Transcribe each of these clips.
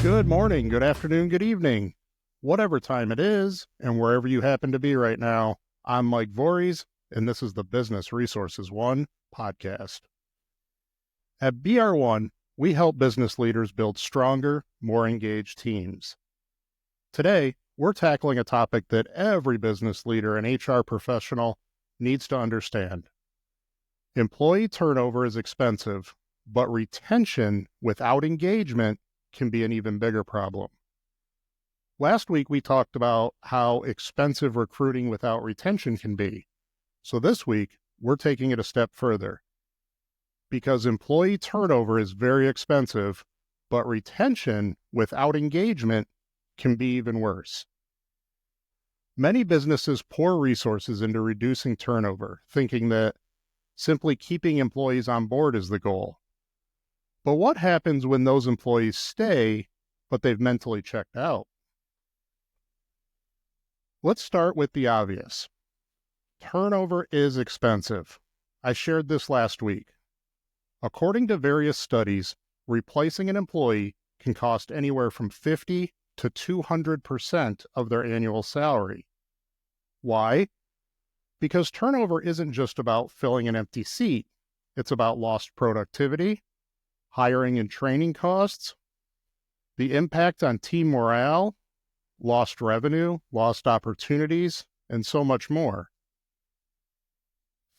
Good morning, good afternoon, good evening, whatever time it is, and wherever you happen to be right now. I'm Mike Voories, and this is the Business Resources One podcast. At BR1, we help business leaders build stronger, more engaged teams. Today, we're tackling a topic that every business leader and HR professional needs to understand. Employee turnover is expensive, but retention without engagement can be an even bigger problem. Last week, we talked about how expensive recruiting without retention can be. So this week, we're taking it a step further. Because employee turnover is very expensive, but retention without engagement can be even worse. Many businesses pour resources into reducing turnover, thinking that simply keeping employees on board is the goal. But what happens when those employees stay, but they've mentally checked out? Let's start with the obvious. Turnover is expensive. I shared this last week. According to various studies, replacing an employee can cost anywhere from 50 to 200% of their annual salary. Why? Because turnover isn't just about filling an empty seat. It's about lost productivity, hiring and training costs, the impact on team morale, lost revenue, lost opportunities, and so much more.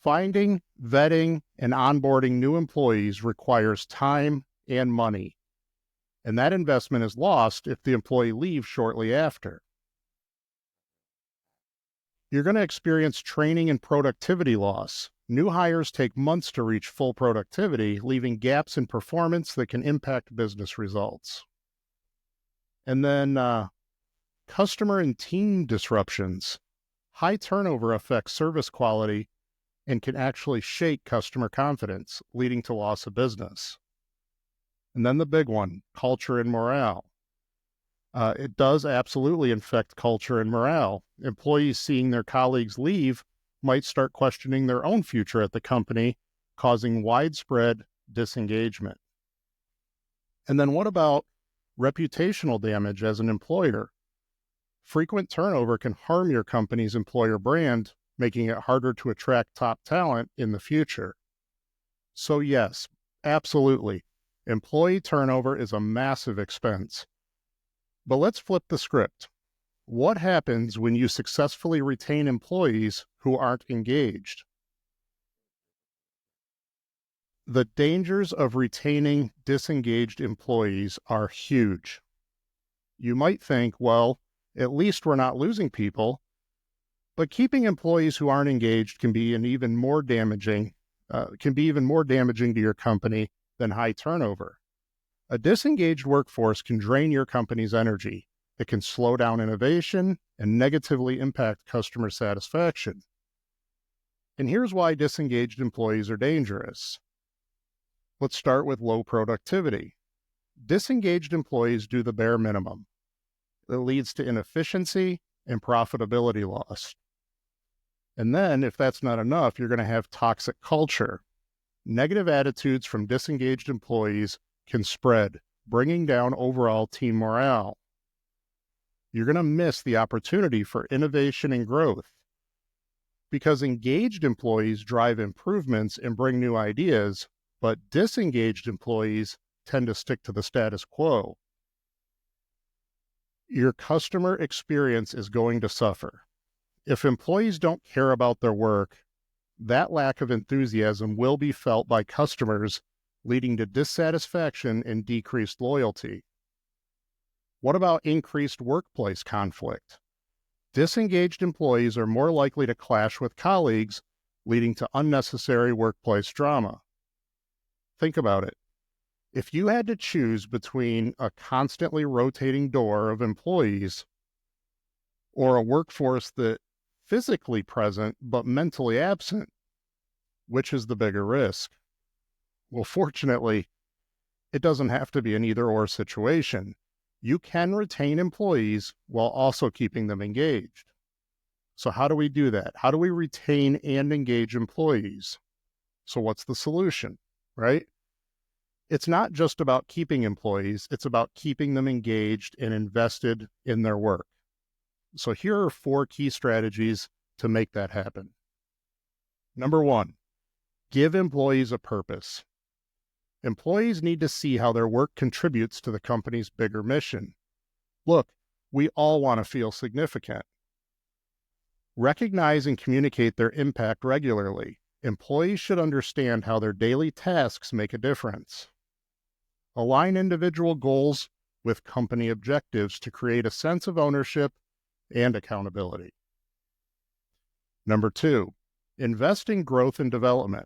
Finding, vetting, and onboarding new employees requires time and money, and that investment is lost if the employee leaves shortly after. You're going to experience training and productivity loss. New hires take months to reach full productivity, leaving gaps in performance that can impact business results. And then customer and team disruptions. High turnover affects service quality and can actually shake customer confidence, leading to loss of business. And then the big one, culture and morale. It does absolutely affect culture and morale. Employees seeing their colleagues leave might start questioning their own future at the company, causing widespread disengagement. And then what about reputational damage as an employer? Frequent turnover can harm your company's employer brand, making it harder to attract top talent in the future. So yes, absolutely, employee turnover is a massive expense. But let's flip the script. What happens when you successfully retain employees who aren't engaged? The dangers of retaining disengaged employees are huge. You might think, well, at least we're not losing people, but keeping employees who aren't engaged can be even more damaging to your company than high turnover. A disengaged workforce can drain your company's energy. It can slow down innovation and negatively impact customer satisfaction. And here's why disengaged employees are dangerous. Let's start with low productivity. Disengaged employees do the bare minimum. It leads to inefficiency and profitability loss. And then, if that's not enough, you're going to have toxic culture. Negative attitudes from disengaged employees can spread, bringing down overall team morale. You're going to miss the opportunity for innovation and growth. Because engaged employees drive improvements and bring new ideas, but disengaged employees tend to stick to the status quo. Your customer experience is going to suffer. If employees don't care about their work, that lack of enthusiasm will be felt by customers, leading to dissatisfaction and decreased loyalty. What about increased workplace conflict? Disengaged employees are more likely to clash with colleagues, leading to unnecessary workplace drama. Think about it. If you had to choose between a constantly rotating door of employees or a workforce that physically present but mentally absent, which is the bigger risk? Well, fortunately, it doesn't have to be an either-or situation. You can retain employees while also keeping them engaged. So how do we do that? How do we retain and engage employees? So what's the solution, right? It's not just about keeping employees, it's about keeping them engaged and invested in their work. So here are 4 key strategies to make that happen. Number 1, give employees a purpose. Employees need to see how their work contributes to the company's bigger mission. Look, we all want to feel significant. Recognize and communicate their impact regularly. Employees should understand how their daily tasks make a difference. Align individual goals with company objectives to create a sense of ownership and accountability. Number 2, invest in growth and development.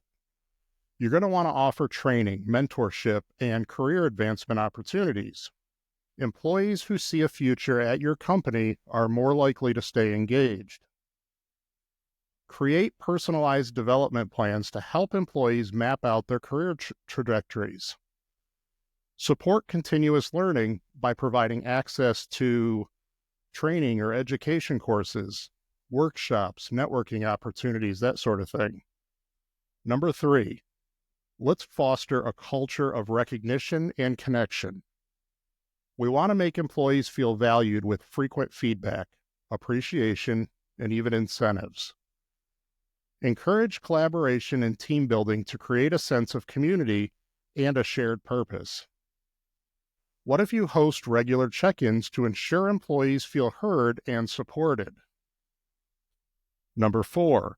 You're going to want to offer training, mentorship, and career advancement opportunities. Employees who see a future at your company are more likely to stay engaged. Create personalized development plans to help employees map out their career trajectories. Support continuous learning by providing access to training or education courses, workshops, networking opportunities, that sort of thing. Number 3, let's foster a culture of recognition and connection. We want to make employees feel valued with frequent feedback, appreciation, and even incentives. Encourage collaboration and team building to create a sense of community and a shared purpose. What if you host regular check-ins to ensure employees feel heard and supported? Number 4,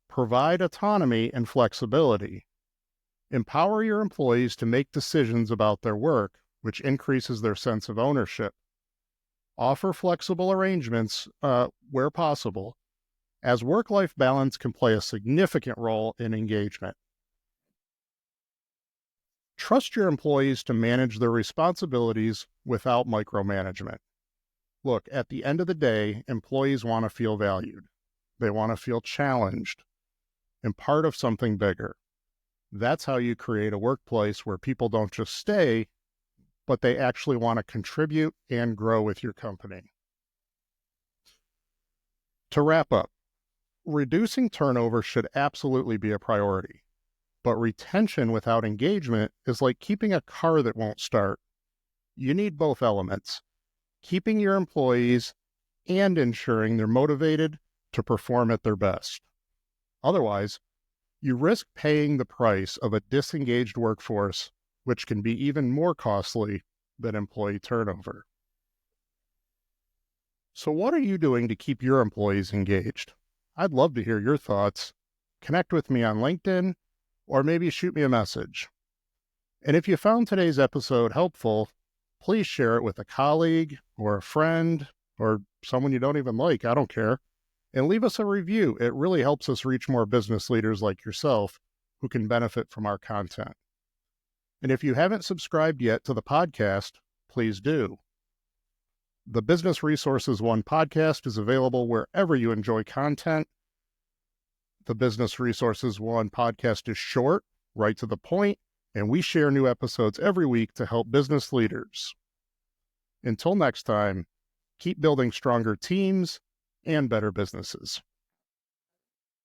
provide autonomy and flexibility. Empower your employees to make decisions about their work, which increases their sense of ownership. Offer flexible arrangements where possible, as work-life balance can play a significant role in engagement. Trust your employees to manage their responsibilities without micromanagement. Look, at the end of the day, employees want to feel valued. They want to feel challenged and part of something bigger. That's how you create a workplace where people don't just stay, but they actually want to contribute and grow with your company. To wrap up, reducing turnover should absolutely be a priority, but retention without engagement is like keeping a car that won't start. You need both elements, keeping your employees and ensuring they're motivated to perform at their best. Otherwise, you risk paying the price of a disengaged workforce, which can be even more costly than employee turnover. So what are you doing to keep your employees engaged? I'd love to hear your thoughts. Connect with me on LinkedIn, or maybe shoot me a message. And if you found today's episode helpful, please share it with a colleague or a friend or someone you don't even like, I don't care, and leave us a review. It really helps us reach more business leaders like yourself who can benefit from our content. And if you haven't subscribed yet to the podcast, please do. The Business Resources One podcast is available wherever you enjoy content. The Business Resources One podcast is short, right to the point, and we share new episodes every week to help business leaders. Until next time, keep building stronger teams and better businesses.